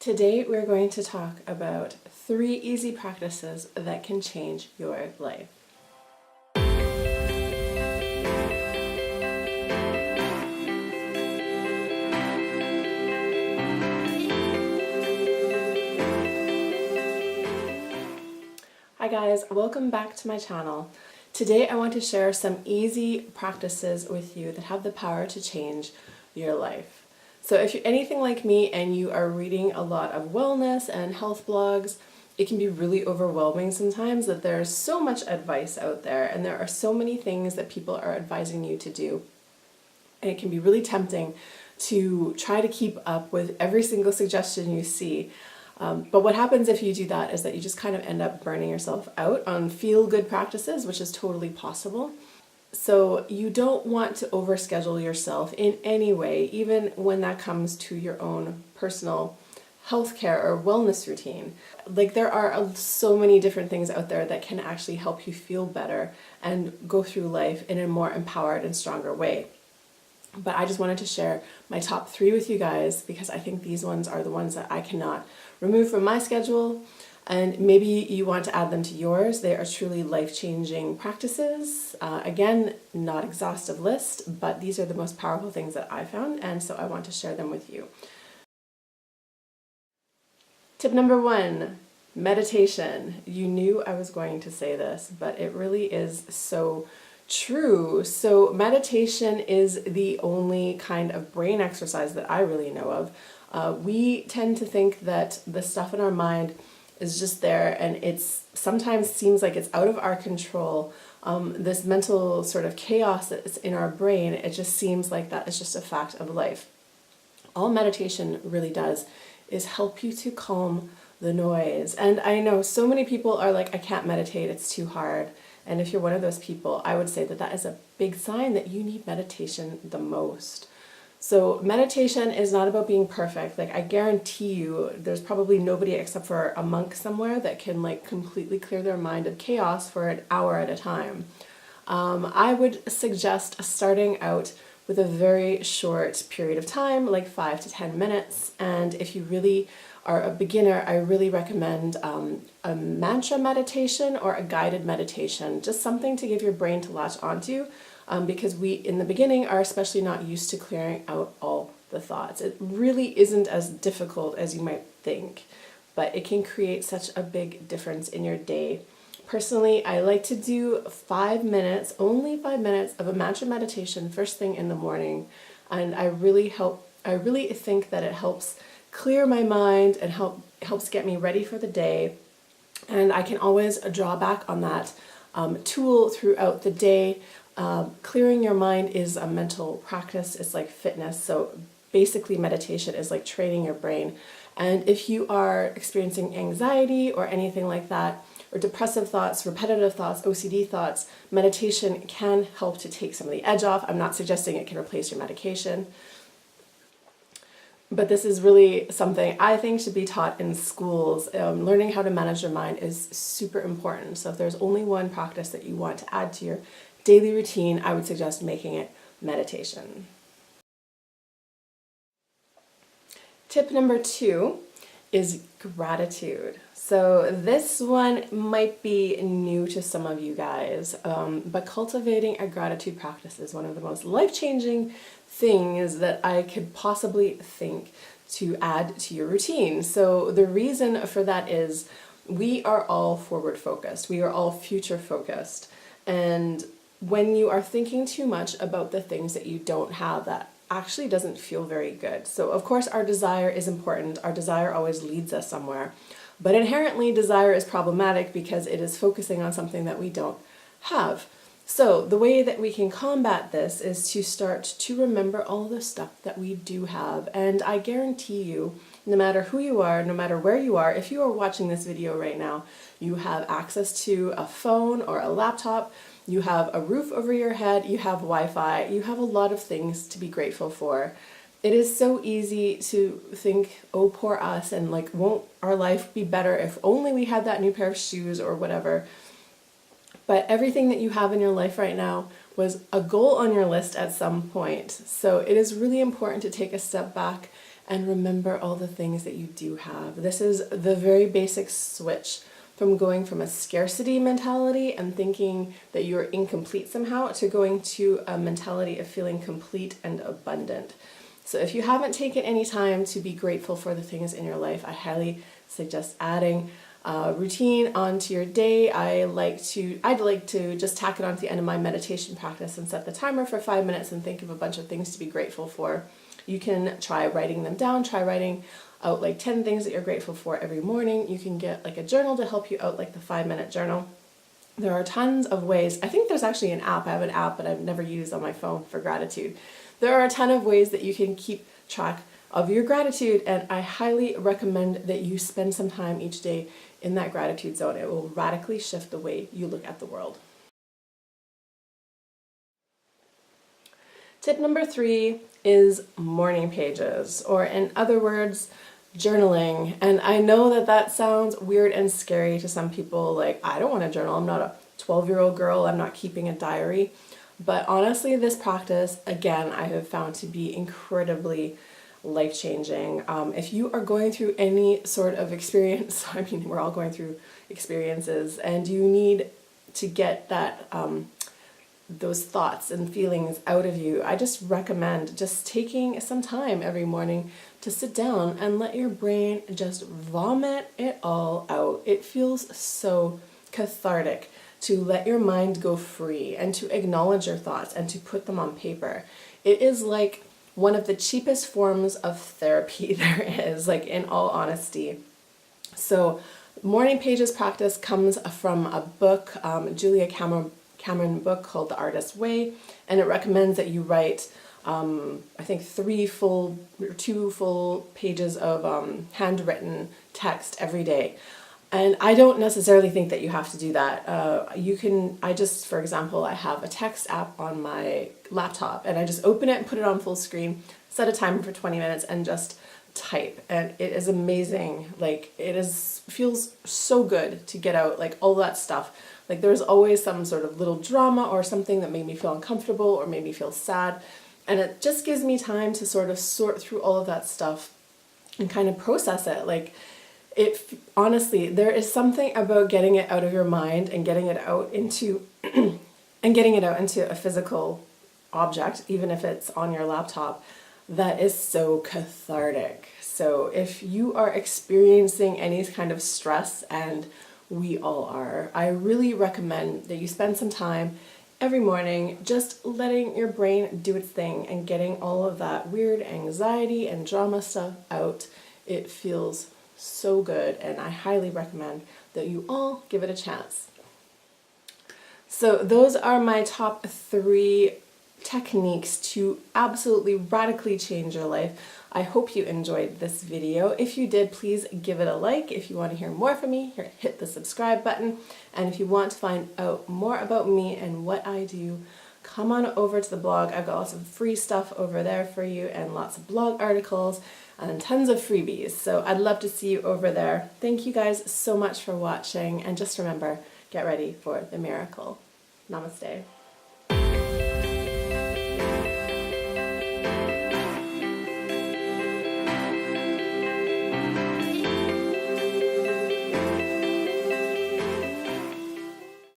Today we're going to talk about 3 easy practices that can change your life. Hi guys, welcome back to my channel. Today I want to share some easy practices with you that have the power to change your life. So if you're anything like me and you are reading a lot of wellness and health blogs, it can be really overwhelming sometimes that there's so much advice out there and there are so many things that people are advising you to do. And it can be really tempting to try to keep up with every single suggestion you see. But what happens if you do that is that you just kind of end up burning yourself out on feel-good practices, which is totally possible. So you don't want to overschedule yourself in any way, even when that comes to your own personal healthcare or wellness routine. Like there are so many different things out there that can actually help you feel better and go through life in a more empowered and stronger way. But I just wanted to share my top 3 with you guys because I think these ones are the ones that I cannot remove from my schedule. And maybe you want to add them to yours. They are truly life-changing practices. Again, not exhaustive list, but these are the most powerful things that I found, and so I want to share them with you. Tip number 1, meditation. You knew I was going to say this, but it really is so true. So meditation is the only kind of brain exercise that I really know of. We tend to think that the stuff in our mind is just there and it's sometimes seems like it's out of our control. This mental sort of chaos that's in our brain, it just seems like that is just a fact of life. All meditation really does is help you to calm the noise. And I know so many people are like, I can't meditate, it's too hard. And if you're one of those people, I would say that that is a big sign that you need meditation the most. So meditation is not about being perfect. Like I guarantee you there's probably nobody except for a monk somewhere that can like completely clear their mind of chaos for an hour at a time. I would suggest starting out with a very short period of time, like 5 to 10 minutes. And if you really are a beginner, I really recommend a mantra meditation or a guided meditation, just something to give your brain to latch onto. Because we, in the beginning, are especially not used to clearing out all the thoughts. It really isn't as difficult as you might think, but it can create such a big difference in your day. Personally, I like to do 5 minutes, only 5 minutes of a mantra meditation first thing in the morning, and I really think that it helps clear my mind and helps get me ready for the day, and I can always draw back on that tool throughout the day. Clearing your mind is a mental practice. It's like fitness. So basically meditation is like training your brain. And if you are experiencing anxiety or anything like that, or depressive thoughts, repetitive thoughts, OCD thoughts, meditation can help to take some of the edge off. I'm not suggesting it can replace your medication. But this is really something I think should be taught in schools. Learning how to manage your mind is super important. So if there's only one practice that you want to add to your daily routine, I would suggest making it meditation. Tip number 2 is gratitude. So this one might be new to some of you guys, but cultivating a gratitude practice is one of the most life-changing things that I could possibly think to add to your routine. So the reason for that is we are all forward focused. We are all future focused. And when you are thinking too much about the things that you don't have, that actually doesn't feel very good. So of course our desire is important. Our desire always leads us somewhere. But inherently desire is problematic because it is focusing on something that we don't have. So the way that we can combat this is to start to remember all the stuff that we do have. And I guarantee you, no matter who you are, no matter where you are, if you are watching this video right now, you have access to a phone or a laptop, you have a roof over your head, you have Wi-Fi, you have a lot of things to be grateful for. It is so easy to think, oh, poor us, and like, won't our life be better if only we had that new pair of shoes or whatever. But everything that you have in your life right now was a goal on your list at some point. So it is really important to take a step back and remember all the things that you do have. This is the very basic switch from going from a scarcity mentality and thinking that you're incomplete somehow to going to a mentality of feeling complete and abundant. So if you haven't taken any time to be grateful for the things in your life, I highly suggest adding a routine onto your day. I'd like to just tack it on to the end of my meditation practice and set the timer for 5 minutes and think of a bunch of things to be grateful for. You can try writing them down, try writing out like 10 things that you're grateful for every morning. You can get like a journal to help you out, like the 5-minute journal. There are tons of ways. I think there's actually an app. I have an app, but I've never used on my phone for gratitude. There are a ton of ways that you can keep track of your gratitude, and I highly recommend that you spend some time each day in that gratitude zone. It will radically shift the way you look at the world. Tip number 3 is morning pages, or in other words, journaling. And I know that that sounds weird and scary to some people, like, I don't want to journal. I'm not a 12-year-old girl. I'm not keeping a diary. But honestly, this practice, again, I have found to be incredibly life-changing. If you are going through any sort of experience, I mean, we're all going through experiences, and you need to get that those thoughts and feelings out of you, I just recommend just taking some time every morning to sit down and let your brain just vomit it all out. It feels so cathartic to let your mind go free and to acknowledge your thoughts and to put them on paper. It is like one of the cheapest forms of therapy there is, like, in all honesty. So morning pages practice comes from a book, Julia Cameron book called The Artist's Way, and it recommends that you write I think 2 full pages of handwritten text every day. And I don't necessarily think that you have to do that. For example, I have a text app on my laptop, and I just open it and put it on full screen, set a timer for 20 minutes, and just type. And it is amazing. Like, feels so good to get out, like, all that stuff. Like, there's always some sort of little drama or something that made me feel uncomfortable or made me feel sad. And it just gives me time to sort of sort through all of that stuff and kind of process it. Like, honestly, there is something about getting it out of your mind and getting it out into a physical object, even if it's on your laptop, that is so cathartic. So if you are experiencing any kind of stress, and we all are, I really recommend that you spend some time every morning just letting your brain do its thing and getting all of that weird anxiety and drama stuff out. It feels so good, and I highly recommend that you all give it a chance. So those are my top 3 techniques to absolutely radically change your life. I hope you enjoyed this video. If you did, please give it a like. If you want to hear more from me, hit the subscribe button. And if you want to find out more about me and what I do, come on over to the blog. I've got lots of free stuff over there for you, and lots of blog articles and tons of freebies. So I'd love to see you over there. Thank you guys so much for watching, and just remember, get ready for the miracle. Namaste.